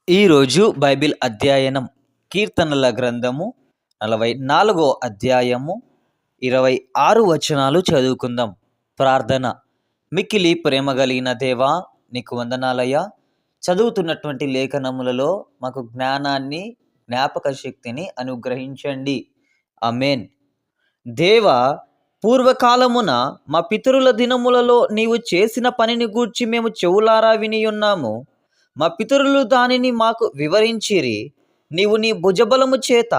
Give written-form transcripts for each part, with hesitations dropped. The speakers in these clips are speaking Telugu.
ఈరోజు బైబిల్ అధ్యయనం కీర్తనల గ్రంథము 44 అధ్యాయము 26 వచనాలు చదువుకుందాం. ప్రార్థన. మిక్కిలి ప్రేమ కలిగిన దేవా, నీకు వందనాలయ్యా. చదువుతున్నటువంటి లేఖనములలో మాకు జ్ఞానాన్ని, జ్ఞాపక శక్తిని అనుగ్రహించండి. ఆమేన్. దేవా, పూర్వకాలమున మా పితరుల దినములలో నీవు చేసిన పనిని గూర్చి మేము చెవులారా వినియున్నాము. మా పితరులు దానిని మాకు వివరించిరి. నీవు నీ భుజబలము చేత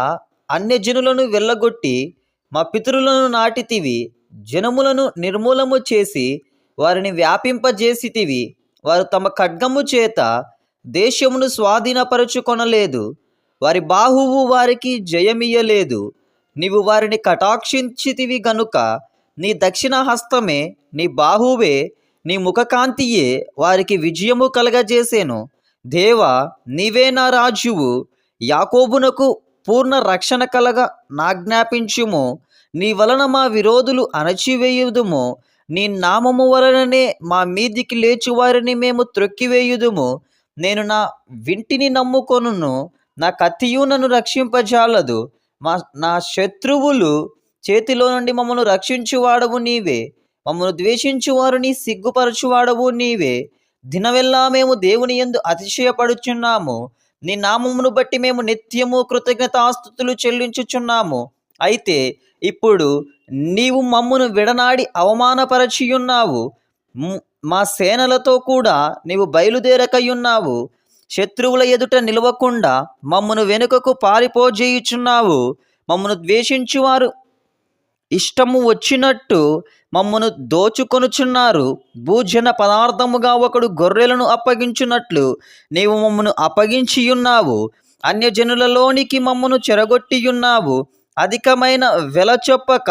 అన్యజనులను వెళ్ళగొట్టి మా పితరులను నాటితివి. జనములను నిర్మూలము చేసి వారిని వ్యాపింపజేసితివి. వారు తమ ఖడ్గము చేత దేశమును స్వాధీనపరచుకొనలేదు. వారి బాహువు వారికి జయమియ్యలేదు. నీవు వారిని కటాక్షించితివి గనుక నీ దక్షిణ హస్తమే, నీ బాహువే, నీ ముఖకాంతియే వారికి విజయము కలగజేసెను. దేవా, నీవే నా రాజువు. యాకోబునకు పూర్ణ రక్షణ కలగ నాజ్ఞాపించుము. నీ వలన మా విరోధులు అణచివేయుదుము. నీ నామము వలననే మా మీదికి లేచువారిని మేము త్రొక్కివేయుదుము. నేను నా వింటిని నమ్ముకొనును. నా కత్తియు నన్ను రక్షింపజాలదు. నా శత్రువులు చేతిలో నుండి మమ్మను రక్షించువాడవు నీవే. మమ్మను ద్వేషించువారు నీ సిగ్గుపరచువాడవు నీవే. దినవెల్లా మేము దేవుని యందు అతిశయపడుచున్నాము. నీ నామమును బట్టి మేము నిత్యము కృతజ్ఞతాస్తుతులు చెల్లించుచున్నాము. అయితే ఇప్పుడు నీవు మమ్మను విడనాడి అవమానపరచియున్నావు. మా సేనలతో కూడా నీవు బయలుదేరకయున్నావు. శత్రువుల ఎదుట నిలవకుండా మమ్మను వెనుకకు పారిపోజేయుచున్నావు. మమ్మను ద్వేషించువారు ఇష్టము వచ్చినట్టు మమ్మను దోచుకొనుచున్నారు. భూజన పదార్థముగా ఒకడు గొర్రెలను అప్పగించున్నట్లు నీవు మమ్మను అప్పగించియున్నావు. అన్యజనులలోనికి మమ్మను చెరగొట్టియున్నావు. అధికమైన వెలచొప్పక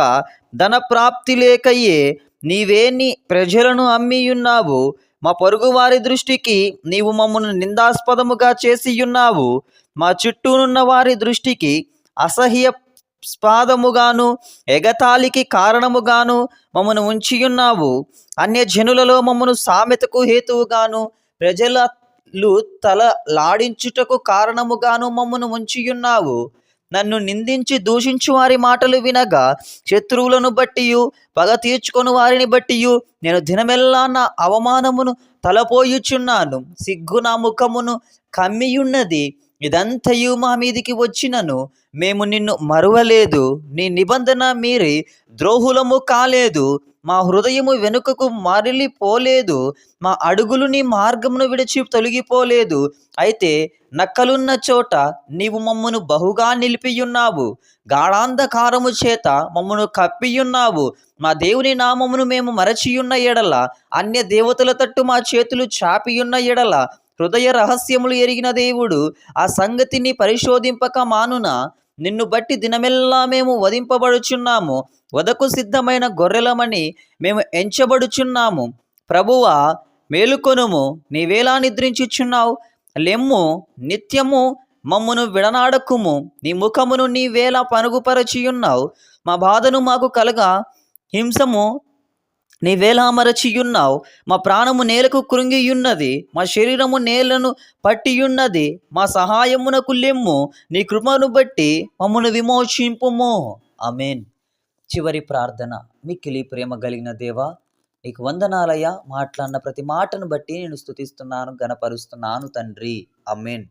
ధన ప్రాప్తి లేకయే నీవే నీ ప్రజలను అమ్మియున్నావు. మా పొరుగువారి దృష్టికి నీవు మమ్మను నిందాస్పదముగా చేసియున్నావు. మా చుట్టూనున్న వారి దృష్టికి అసహ్య స్పాదముగాను ఎగతాళికి కారణముగాను మమ్మను ఉంచియున్నావు. అన్యజనులలో మమ్మను సామెతకు హేతువుగాను ప్రజలు తల లాడించుటకు కారణముగాను మమ్మను ఉంచియున్నావు. నన్ను నిందించి దూషించు వారి మాటలు వినగా శత్రువులను బట్టియు పగ తీర్చుకొని వారిని బట్టియు నేను దినమెల్లా నా అవమానమును తలపోయుచున్నాను. సిగ్గు నా ముఖమును కమ్మియున్నది. ఇదంతయు మా మీదికి వచ్చినను మేము నిన్ను మరువలేదు. నీ నిబంధన మీరి ద్రోహులము కాలేదు. మా హృదయము వెనుకకు మరలిపోలేదు. మా అడుగులు నీ మార్గమును విడిచి తొలగిపోలేదు. అయితే నక్కలున్న చోట నీవు మమ్మను బహుగా నిలిపియున్నావు. గాఢాంధకారము చేత మమ్మను కప్పియున్నావు. మా దేవుని నామమును మేము మరచియున్న ఎడల, అన్య దేవతల తట్టు మా చేతులు చాపియున్న ఎడల, హృదయ రహస్యములు ఎరిగిన దేవుడు ఆ సంగతిని పరిశోధింపక మానునా? నిన్ను బట్టి దినమెల్లా మేము వధింపబడుచున్నాము. వదకు సిద్ధమైన గొర్రెలమని మేము ఎంచబడుచున్నాము. ప్రభువా, మేలుకొనుము. నీవేలా నిద్రించుచున్నావు? లెమ్ము, నిత్యము మమ్మును విడనాడకుము. నీ ముఖమును నీవేలా పనుగుపరచియున్నావు? మా బాధను మాకు కలగా హింసము నీవేలా మరచియున్నావు? మా ప్రాణము నేలకు కృంగియున్నది. మా శరీరము నేలను పట్టియున్నది. మా సహాయమునకు లెమ్ము. నీ కృపను బట్టి మమ్మను విమోచింపుము. ఆమేన్. చివరి ప్రార్థన. మిక్కిలి ప్రేమ కలిగిన దేవా, నీకు వందనాలయ్యా. మాట్లాడిన ప్రతి మాటను బట్టి నేను స్తుతిస్తున్నాను, గణపరుస్తున్నాను తండ్రి. ఆమేన్.